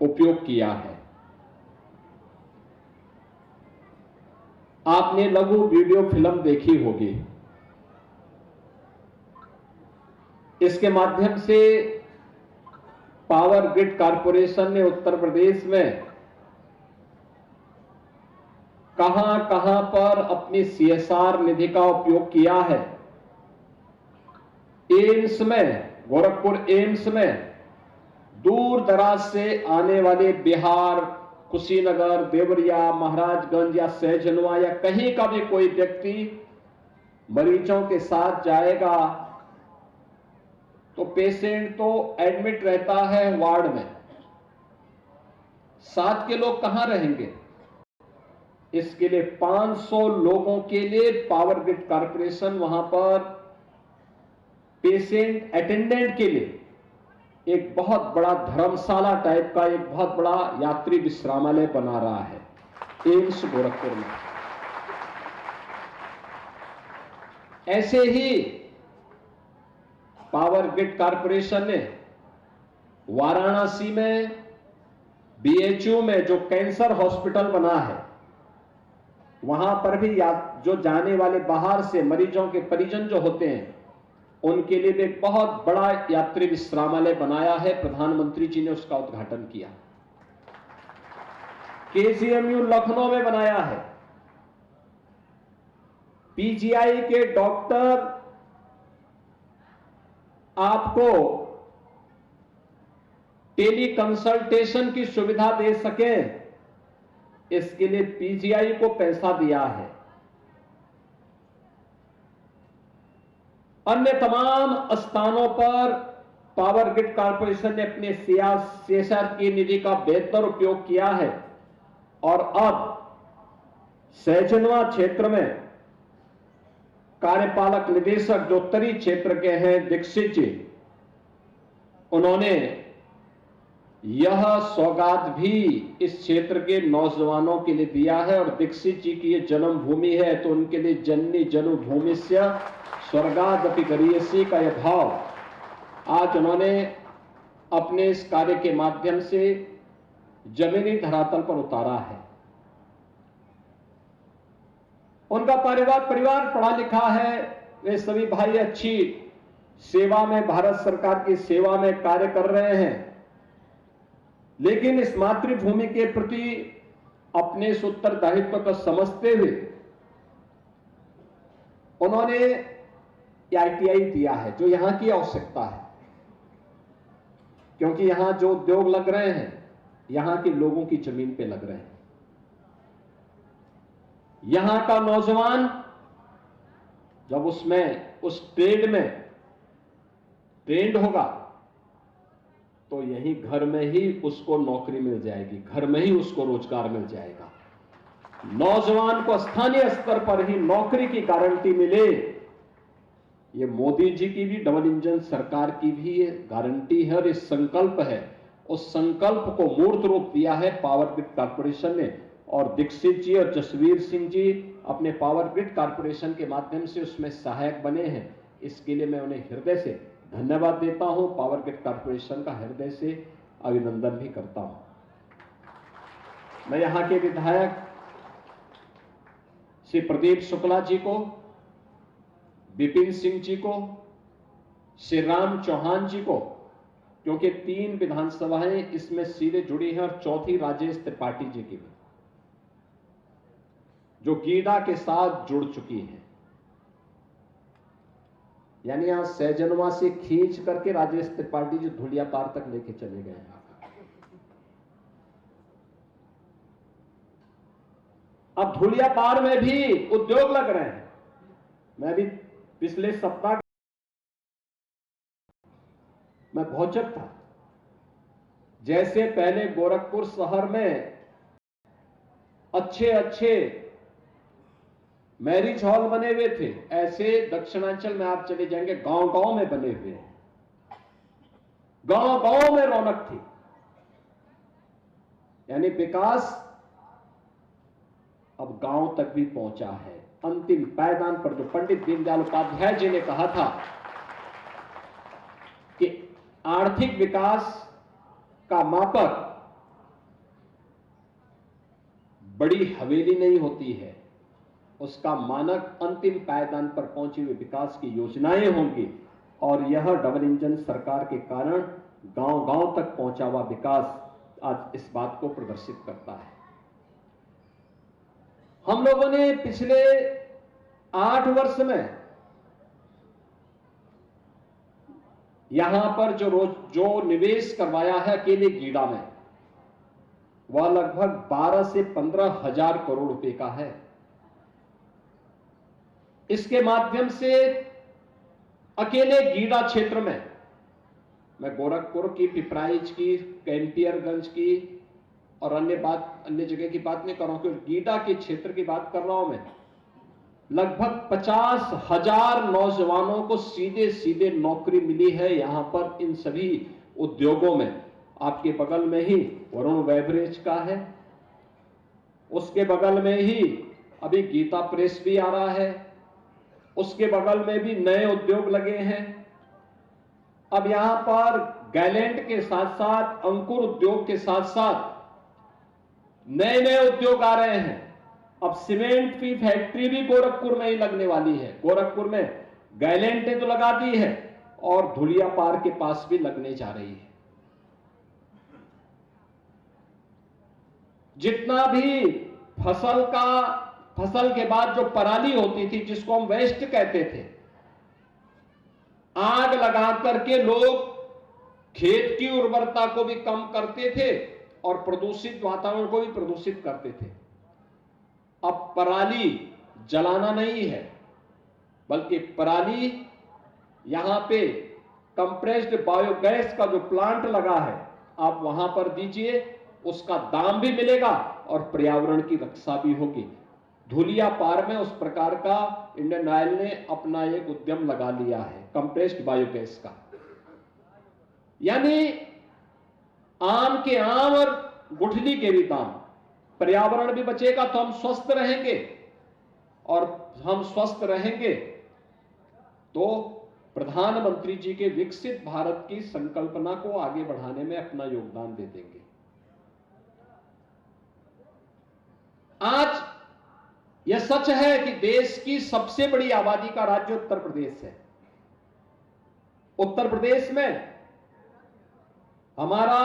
उपयोग किया है। आपने लघु वीडियो फिल्म देखी होगी। इसके माध्यम से पावर ग्रिड कॉरपोरेशन ने उत्तर प्रदेश में कहां कहां पर अपनी सीएसआर निधि का उपयोग किया है। एम्स में, गोरखपुर एम्स में दूर दराज से आने वाले बिहार, कुशीनगर, देवरिया, महाराजगंज या सहजनवा या कहीं का भी कोई व्यक्ति मरीजों के साथ जाएगा तो पेशेंट तो एडमिट रहता है वार्ड में, साथ के लोग कहां रहेंगे। इसके लिए 500 लोगों के लिए पावर ग्रिड कॉरपोरेशन वहां पर पेशेंट अटेंडेंट के लिए एक बहुत बड़ा धर्मशाला टाइप का एक बहुत बड़ा यात्री विश्रामालय बना रहा है एम्स गोरखपुर में। ऐसे ही पावर ग्रिड कॉरपोरेशन ने वाराणसी में बीएचयू में जो कैंसर हॉस्पिटल बना है, वहां पर भी जो जाने वाले बाहर से मरीजों के परिजन जो होते हैं उनके लिए भी एक बहुत बड़ा यात्री विश्रामालय बनाया है। प्रधानमंत्री जी ने उसका उद्घाटन किया। केजीएमयू लखनऊ में बनाया है। पीजीआई के डॉक्टर आपको टेली कंसल्टेशन की सुविधा दे सके, इसके लिए पीजीआई को पैसा दिया है। अन्य तमाम स्थानों पर पावर ग्रिड कॉरपोरेशन ने अपने सीएसआर की निधि का बेहतर उपयोग किया है। और अब सहजनवा क्षेत्र में कार्यपालक निदेशक जो उत्तरी क्षेत्र के हैं दीक्षित जी, उन्होंने यह सौगात भी इस क्षेत्र के नौजवानों के लिए दिया है। और दीक्षित जी की यह जन्मभूमि है तो उनके लिए जननी जन्मभूमिस्य स्वर्गादपि गरीयसी का यह भाव आज उन्होंने अपने इस कार्य के माध्यम से जमीनी धरातल पर उतारा है। उनका परिवार पढ़ा लिखा है। वे सभी भाई अच्छी सेवा में, भारत सरकार की सेवा में कार्य कर रहे हैं, लेकिन इस मातृभूमि के प्रति अपने इस उत्तरदायित्व को समझते हुए उन्होंने आईटीआई दिया है जो यहां की आवश्यकता है, क्योंकि यहां जो उद्योग लग रहे हैं यहां के लोगों की जमीन पे लग रहे हैं। यहां का नौजवान जब उस ट्रेड में ट्रेंड होगा तो यही घर में ही उसको नौकरी मिल जाएगी, घर में ही उसको रोजगार मिल जाएगा। नौजवान को स्थानीय स्तर पर ही नौकरी की गारंटी मिले, ये मोदी जी की भी, डबल इंजन सरकार की भी ये गारंटी है और ये संकल्प है। उस संकल्प को मूर्त रूप दिया है पावर ग्रिड कॉरपोरेशन ने। और दीक्षित जी और जसवीर सिंह जी अपने पावर ग्रिड कॉरपोरेशन के माध्यम से उसमें सहायक बने हैं। इसके लिए मैं उन्हें हृदय से धन्यवाद देता हूं, पावर ग्रिड कॉरपोरेशन का हृदय से अभिनंदन भी करता हूं। मैं यहां के विधायक श्री प्रदीप शुक्ला जी को, विपिन सिंह जी को, श्री राम चौहान जी को, क्योंकि 3 विधानसभाएं इसमें सीधे जुड़ी हैं और चौथी राजेश त्रिपाठी जी की भी, जो गीडा के साथ जुड़ चुकी हैं। यानी यहां सहजनवा से खींच करके राजेश त्रिपाठी जी धुलियापार तक लेके चले गए हैं। अब धुलियापार में भी उद्योग लग रहे हैं। मैं भी पिछले सप्ताह मैं भौचक था। जैसे पहले गोरखपुर शहर में अच्छे मैरिज हॉल बने हुए थे, ऐसे दक्षिणांचल में आप चले जाएंगे गांव-गांव में बने हुए हैं। गांव-गांव में रौनक थी। यानी विकास अब गांव तक भी पहुंचा है। अंतिम पायदान पर जो पंडित दीनदयाल उपाध्याय जी ने कहा था कि आर्थिक विकास का मापक बड़ी हवेली नहीं होती है, उसका मानक अंतिम पायदान पर पहुंचे हुए विकास की योजनाएं होंगी। और यह डबल इंजन सरकार के कारण गांव-गांव तक पहुंचा हुआ विकास आज इस बात को प्रदर्शित करता है। हम लोगों ने पिछले 8 वर्ष में यहां पर जो निवेश करवाया है अकेले गीडा में, वह लगभग 12 से 15 हजार करोड़ रुपए का है। इसके माध्यम से अकेले गीडा क्षेत्र में, मैं गोरखपुर की, पिपराइच की, कैंपियरगंज की और अन्य जगह की बात नहीं कर रहा हूं, क्योंकि गीडा के क्षेत्र की बात कर रहा हूं मैं, लगभग 50,000 नौजवानों को सीधे सीधे नौकरी मिली है यहां पर इन सभी उद्योगों में। आपके बगल में ही वरुण बेवरेज का है, उसके बगल में ही अभी गीता प्रेस भी आ रहा है, उसके बगल में भी नए उद्योग लगे हैं। अब यहां पर गैलेंट के साथ साथ अंकुर उद्योग के साथ साथ नए नए उद्योग आ रहे हैं। अब सीमेंट की फैक्ट्री भी गोरखपुर में ही लगने वाली है। गोरखपुर में गैलेंट ने तो लगा दी है और धुलियापार के पास भी लगने जा रही है। जितना भी फसल के बाद जो पराली होती थी, जिसको हम वेस्ट कहते थे, आग लगा करके लोग खेत की उर्वरता को भी कम करते थे और प्रदूषित वातावरण को भी प्रदूषित करते थे। अब पराली जलाना नहीं है, बल्कि पराली यहां पे कंप्रेस्ड बायोगैस का जो प्लांट लगा है, आप वहां पर दीजिए, उसका दाम भी मिलेगा और पर्यावरण की रक्षा भी होगी। धुलियापार में उस प्रकार का इंडियन ऑयल ने अपना एक उद्यम लगा लिया है कंप्रेस्ड बायोगैस का। यानी आम के आम और गुठली के भी दाम। पर्यावरण भी बचेगा तो हम स्वस्थ रहेंगे, और हम स्वस्थ रहेंगे तो प्रधानमंत्री जी के विकसित भारत की संकल्पना को आगे बढ़ाने में अपना योगदान दे देंगे। आज यह सच है कि देश की सबसे बड़ी आबादी का राज्य उत्तर प्रदेश है। उत्तर प्रदेश में हमारा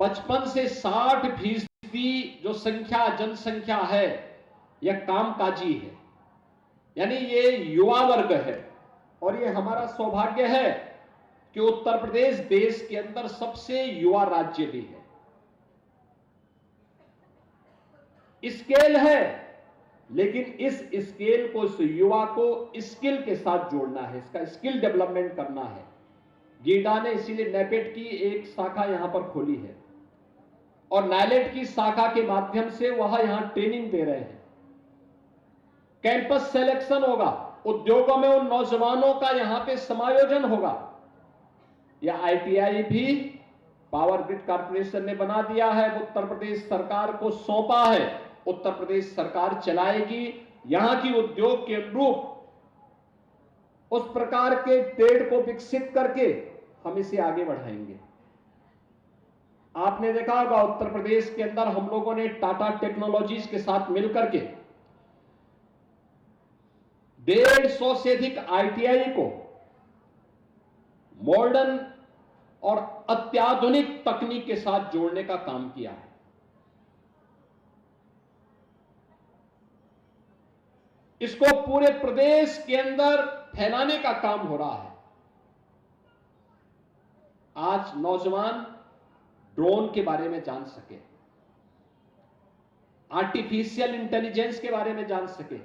55 से 60% जो जनसंख्या है, यह कामकाजी है, यानी ये युवा वर्ग है। और ये हमारा सौभाग्य है कि उत्तर प्रदेश देश के अंदर सबसे युवा राज्य भी है। स्केल है, लेकिन इस स्केल को, इस युवा को स्किल के साथ जोड़ना है, इसका स्किल डेवलपमेंट करना है। गीडा ने इसीलिए नैपेड की एक शाखा यहां पर खोली है और नाइलेट की शाखा के माध्यम से वह यहां ट्रेनिंग दे रहे हैं। कैंपस सिलेक्शन होगा, उद्योगों में उन नौजवानों का यहां पे समायोजन होगा। यह आईटीआई भी पावर ग्रिड कॉर्पोरेशन ने बना दिया है, उत्तर प्रदेश सरकार को सौंपा है। उत्तर प्रदेश सरकार चलाएगी। यहां की उद्योग के अनुरूप उस प्रकार के ट्रेड को विकसित करके हम इसे आगे बढ़ाएंगे। आपने देखा होगा उत्तर प्रदेश के अंदर हम लोगों ने टाटा टेक्नोलॉजीज के साथ मिलकर के 150 से अधिक आईटीआई को मॉडर्न और अत्याधुनिक तकनीक के साथ जोड़ने का काम किया है। इसको पूरे प्रदेश के अंदर फैलाने का काम हो रहा है। आज नौजवान ड्रोन के बारे में जान सके, आर्टिफिशियल इंटेलिजेंस के बारे में जान सके,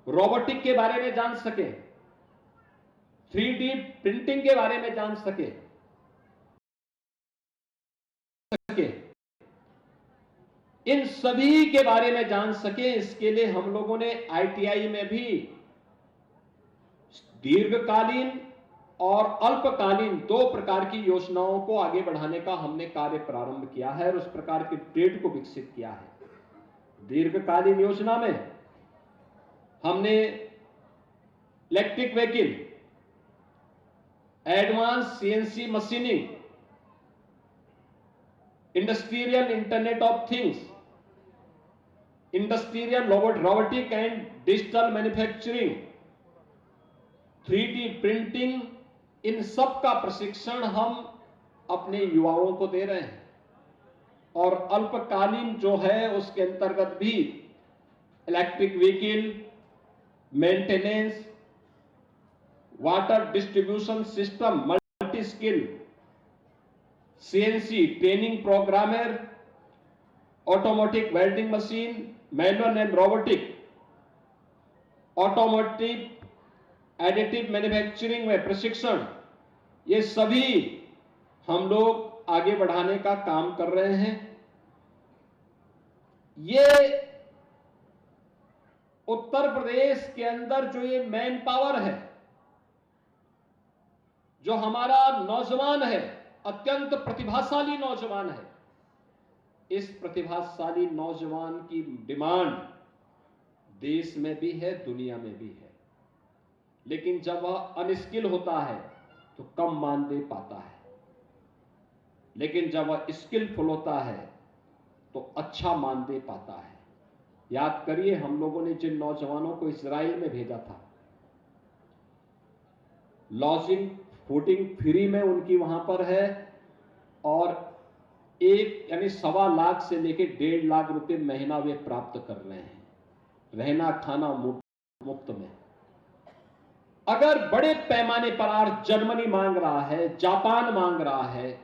रोबोटिक के बारे में जान सके, 3D प्रिंटिंग के बारे में जान सके। इन सभी के बारे में जान सके, इसके लिए हम लोगों ने आईटीआई में भी दीर्घकालीन और अल्पकालीन 2 प्रकार की योजनाओं को आगे बढ़ाने का हमने कार्य प्रारंभ किया है और उस प्रकार के ट्रेड को विकसित किया है। दीर्घकालीन योजना में हमने electric vehicle, advance CNC machining, industrial internet of things, industrial robotic and digital manufacturing, 3D printing, इन सब का प्रशिक्षण हम अपने युवाओं को दे रहे हैं। और अल्पकालीन जो है उसके अंतर्गत भी electric vehicle, maintenance, water distribution system, multi skill, CNC training programmer, automotive welding machine, manual and robotic, automotive additive manufacturing में प्रशिक्षण, ये सभी हम लोग आगे बढ़ाने का काम कर रहे हैं। ये उत्तर प्रदेश के अंदर जो ये मैन पावर है, जो हमारा नौजवान है, अत्यंत प्रतिभाशाली नौजवान है, इस प्रतिभाशाली नौजवान की डिमांड देश में भी है, दुनिया में भी है। लेकिन जब वह अनस्किल होता है तो कम मानदेय पाता है, लेकिन जब वह स्किलफुल होता है तो अच्छा मानदेय पाता है। याद करिए, हम लोगों ने जिन नौजवानों को इजराइल में भेजा था, लॉजिंग फूडिंग फ्री में उनकी वहां पर है, और 1.25 लाख से लेकर 1.5 लाख रुपए महीना वे प्राप्त कर रहे हैं, रहना खाना मुफ्त में। अगर बड़े पैमाने पर आज जर्मनी मांग रहा है, जापान मांग रहा है,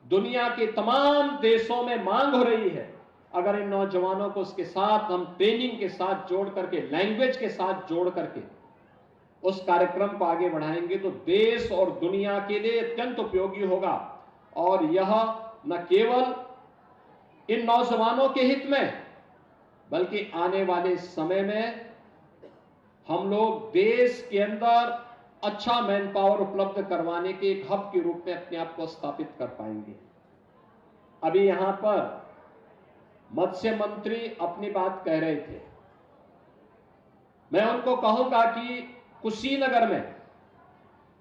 दुनिया के तमाम देशों में मांग हो रही है, अगर इन नौजवानों को उसके साथ हम ट्रेनिंग के साथ जोड़ करके, लैंग्वेज के साथ जोड़ करके उस कार्यक्रम को आगे बढ़ाएंगे तो देश और दुनिया के लिए अत्यंत उपयोगी होगा। और यह न केवल इन नौजवानों के हित में, बल्कि आने वाले समय में हम लोग देश के अंदर अच्छा मैन पावर उपलब्ध करवाने के एक हब के रूप में अपने आप को स्थापित कर पाएंगे। अभी यहां पर मत्स्य मंत्री अपनी बात कह रहे थे, मैं उनको कहूंगा कि कुशीनगर में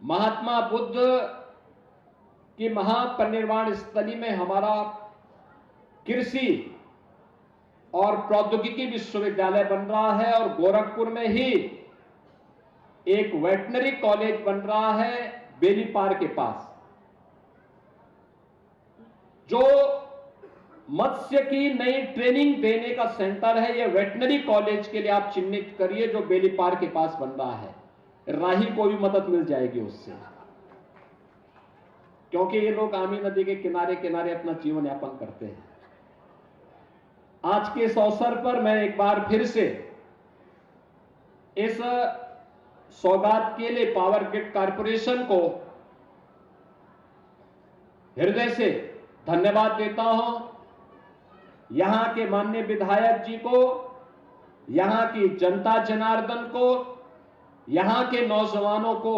महात्मा बुद्ध की महापरिनिर्वाण स्थली में हमारा कृषि और प्रौद्योगिकी विश्वविद्यालय बन रहा है, और गोरखपुर में ही एक वेटनरी कॉलेज बन रहा है बेलीपार के पास, जो मत्स्य की नई ट्रेनिंग देने का सेंटर है। यह वेटनरी कॉलेज के लिए आप चिन्हित करिए, जो बेलीपार के पास बन रहा है। राही को भी मदद मिल जाएगी उससे, क्योंकि ये लोग आमी नदी के किनारे किनारे अपना जीवन यापन करते हैं। आज के इस अवसर पर मैं एक बार फिर से इस सौगात के लिए पावर ग्रिड कॉर्पोरेशन को हृदय से धन्यवाद देता हूं। यहां के माननीय विधायक जी को, यहां की जनता जनार्दन को, यहां के नौजवानों को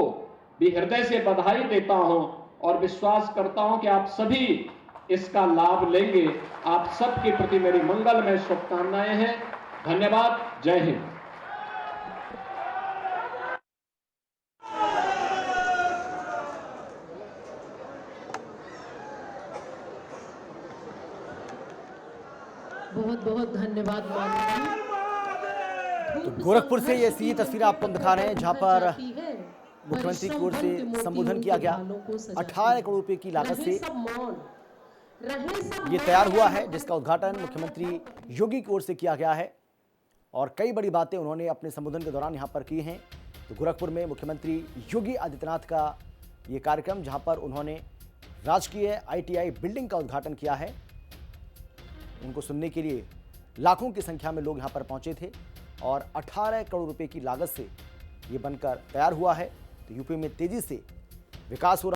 भी हृदय से बधाई देता हूं, और विश्वास करता हूं कि आप सभी इसका लाभ लेंगे। आप सबके प्रति मेरी मंगलमय शुभकामनाएं हैं। धन्यवाद। जय हिंद। बहुत बहुत धन्यवाद माननीय। तो गोरखपुर से ये सीधी तस्वीर आपको दिखा रहे हैं, जहां पर मुख्यमंत्री की ओर से संबोधन किया गया। 18 करोड़ रुपए की लागत से ये तैयार हुआ है, जिसका उद्घाटन मुख्यमंत्री योगी की ओर से किया गया है, और कई बड़ी बातें उन्होंने अपने संबोधन के दौरान यहां पर की हैं। तो गोरखपुर में मुख्यमंत्री योगी आदित्यनाथ का ये कार्यक्रम, जहां पर उन्होंने राजकीय ITI बिल्डिंग का उद्घाटन किया है। उनको सुनने के लिए लाखों की संख्या में लोग यहां पर पहुंचे थे, और 18 करोड़ रुपए की लागत से ये बनकर तैयार हुआ है। तो यूपी में तेजी से विकास हो रहा है।